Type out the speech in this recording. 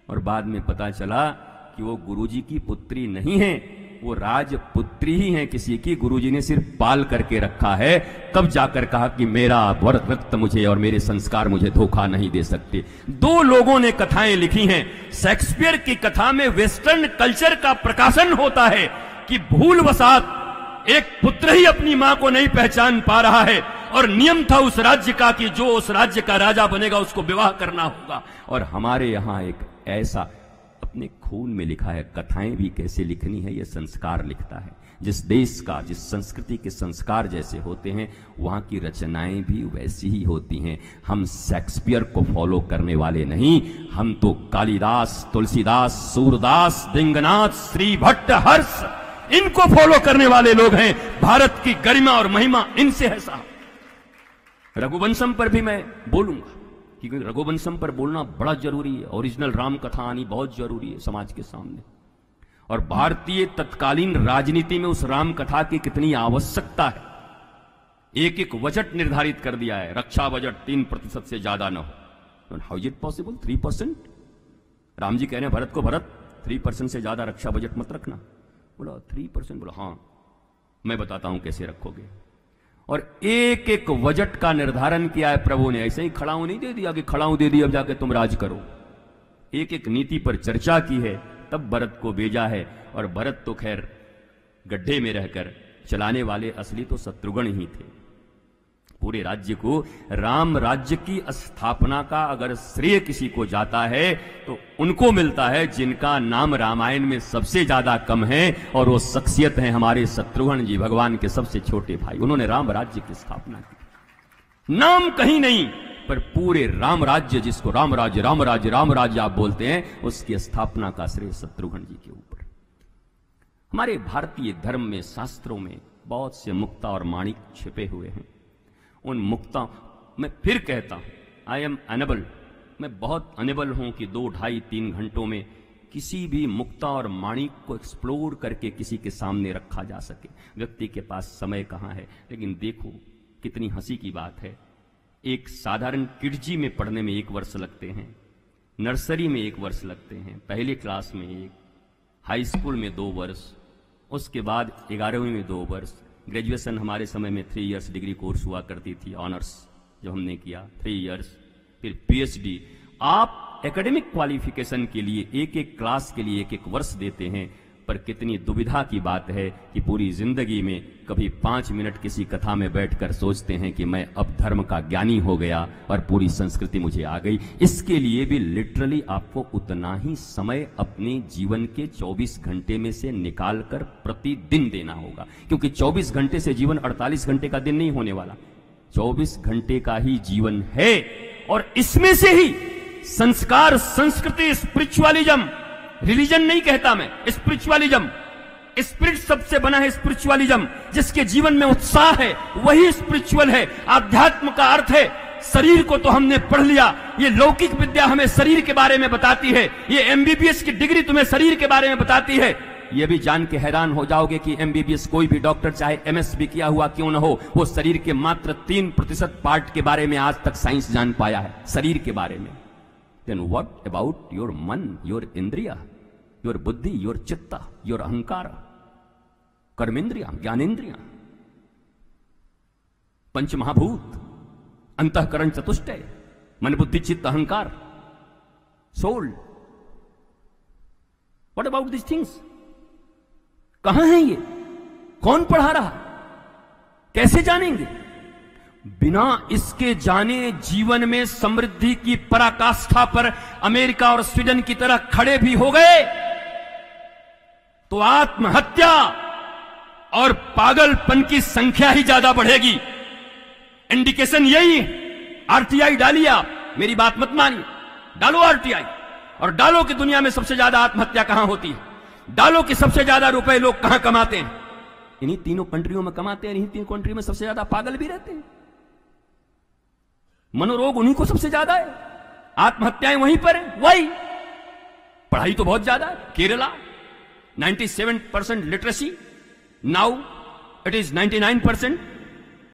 और बाद में पता चला कि वो गुरुजी की पुत्री नहीं है, वो राजपुत्री ही है किसी की, गुरुजी ने सिर्फ पाल करके रखा है। तब जाकर कहा कि मेरा रक्त मुझे और मेरे संस्कार मुझे धोखा नहीं दे सकते। दो लोगों ने कथाएं लिखी हैं। शेक्सपियर की कथा में वेस्टर्न कल्चर का प्रकाशन होता है कि भूलवशात एक पुत्र ही अपनी मां को नहीं पहचान पा रहा है और नियम था उस राज्य का कि जो उस राज्य का राजा बनेगा उसको विवाह करना होगा। और हमारे यहां एक ऐसा अपने खून में लिखा है, कथाएं भी कैसे लिखनी है ये संस्कार लिखता है। जिस देश का, जिस संस्कृति के संस्कार जैसे होते हैं वहां की रचनाएं भी वैसी ही होती हैं। हम शेक्सपियर को फॉलो करने वाले नहीं, हम तो कालिदास, तुलसीदास, सूरदास, दिंगनाथ, श्री भट्ट, हर्ष, इनको फॉलो करने वाले लोग हैं। भारत की गरिमा और महिमा इनसे है साहब। रघुवंशम पर भी मैं बोलूंगा क्योंकि रघुवंशम पर बोलना बड़ा जरूरी है। ओरिजिनल राम कथा आनी बहुत जरूरी है समाज के सामने। और भारतीय तत्कालीन राजनीति में उस राम कथा की कितनी आवश्यकता है। एक एक बजट निर्धारित कर दिया है, रक्षा बजट 3% से ज्यादा न हो। How is it possible 3%? Ram ji कह रहे हैं भरत को, भरत 3% से ज्यादा रक्षा बजट मत रखना। बोला 3%? बोला हाँ मैं बताता हूं कैसे रखोगे। और एक एक बजट का निर्धारण किया है प्रभु ने। ऐसे ही खड़ाऊ नहीं दे दिया कि खड़ाऊ दे दिया अब जाके तुम राज करो। एक एक नीति पर चर्चा की है, तब भरत को भेजा है। और भरत तो खैर गड्ढे में रहकर चलाने वाले असली तो शत्रुघ्न ही थे। पूरे राज्य को, राम राज्य की स्थापना का अगर श्रेय किसी को जाता है तो उनको मिलता है जिनका नाम रामायण में सबसे ज्यादा कम है, और वो शख्सियत है हमारे शत्रुघ्न जी, भगवान के सबसे छोटे भाई। उन्होंने राम राज्य की स्थापना की। नाम कहीं नहीं पर पूरे राम राज्य, जिसको राम राज्य राम राज्य राम राज्य आप बोलते हैं, उसकी स्थापना का श्रेय शत्रुघ्न जी के ऊपर। हमारे भारतीय धर्म में, शास्त्रों में बहुत से मुक्ता और माणिक छिपे हुए हैं। उन मुक्ता, मैं फिर कहता हूं, आई एम अनेबल, मैं बहुत अनेबल हूं कि 2, 2.5, 3 घंटों में किसी भी मुक्ता और माणिक को एक्सप्लोर करके किसी के सामने रखा जा सके। व्यक्ति के पास समय कहां है। लेकिन देखो कितनी हंसी की बात है, एक साधारण किडजी में पढ़ने में 1 वर्ष लगते हैं, नर्सरी में 1 वर्ष लगते हैं, पहली क्लास में 1, हाई स्कूल में 2 वर्ष, उसके बाद 11वीं में 2 वर्ष, ग्रेजुएशन हमारे समय में 3 इयर्स डिग्री कोर्स हुआ करती थी, ऑनर्स जो हमने किया 3 इयर्स, फिर पीएचडी। आप एकेडमिक क्वालिफिकेशन के लिए एक एक क्लास के लिए 1 वर्ष देते हैं, पर कितनी दुविधा की बात है कि पूरी जिंदगी में कभी 5 मिनट किसी कथा में बैठकर सोचते हैं कि मैं अब धर्म का ज्ञानी हो गया और पूरी संस्कृति मुझे आ गई। इसके लिए भी लिटरली आपको उतना ही समय अपने जीवन के 24 घंटे में से निकालकर प्रतिदिन देना होगा, क्योंकि 24 घंटे से जीवन 48 घंटे का दिन नहीं होने वाला, 24 घंटे का ही जीवन है। और इसमें से ही संस्कार, संस्कृति, स्पिरिचुअलिज्म, रिलीजन नहीं कहता मैं, स्पिरिचुअलिज्म, स्पिरिट सबसे बना है स्पिरिचुअलिज्म। जिसके जीवन में उत्साह है वही स्पिरिचुअल है। आध्यात्म का अर्थ है, शरीर को तो हमने पढ़ लिया, ये लौकिक विद्या हमें शरीर के बारे में बताती है, ये एमबीबीएस की डिग्री तुम्हें शरीर के बारे में बताती है। ये भी जान के हैरान हो जाओगे कि एमबीबीएस कोई भी डॉक्टर चाहे एमएस भी किया हुआ क्यों न हो, वो शरीर के मात्र 3% पार्ट के बारे में आज तक साइंस जान पाया है, शरीर के बारे में। देन व्हाट अबाउट योर मन, योर इंद्रिया, योर बुद्धि, योर चित्ता, योर अहंकार, कर्मेंद्रिया, ज्ञानेन्द्रिया, पंच महाभूत, अंतःकरण चतुष्टय, मन बुद्धि चित्त अहंकार, soul. What about this things? कहां है ये? कौन पढ़ा रहा? कैसे जानेंगे? बिना इसके जाने जीवन में समृद्धि की पराकाष्ठा पर अमेरिका और स्वीडन की तरह खड़े भी हो गए तो आत्महत्या और पागलपन की संख्या ही ज्यादा बढ़ेगी। इंडिकेशन यही है। आरटीआई डालिए आप, मेरी बात मत मानिए, डालो आरटीआई, और डालो कि दुनिया में सबसे ज्यादा आत्महत्या कहां होती है, डालो कि सबसे ज्यादा रुपए लोग कहां कमाते हैं। इन्हीं तीनों कंट्रियों में कमाते हैं, इन्हीं तीनों कंट्री में सबसे ज्यादा पागल भी रहते हैं, मनोरोग उन्हीं को सबसे ज्यादा है, आत्महत्याएं वहीं पर है। वही पढ़ाई तो बहुत ज्यादा है। Kerala 97% literacy, now it is 99%।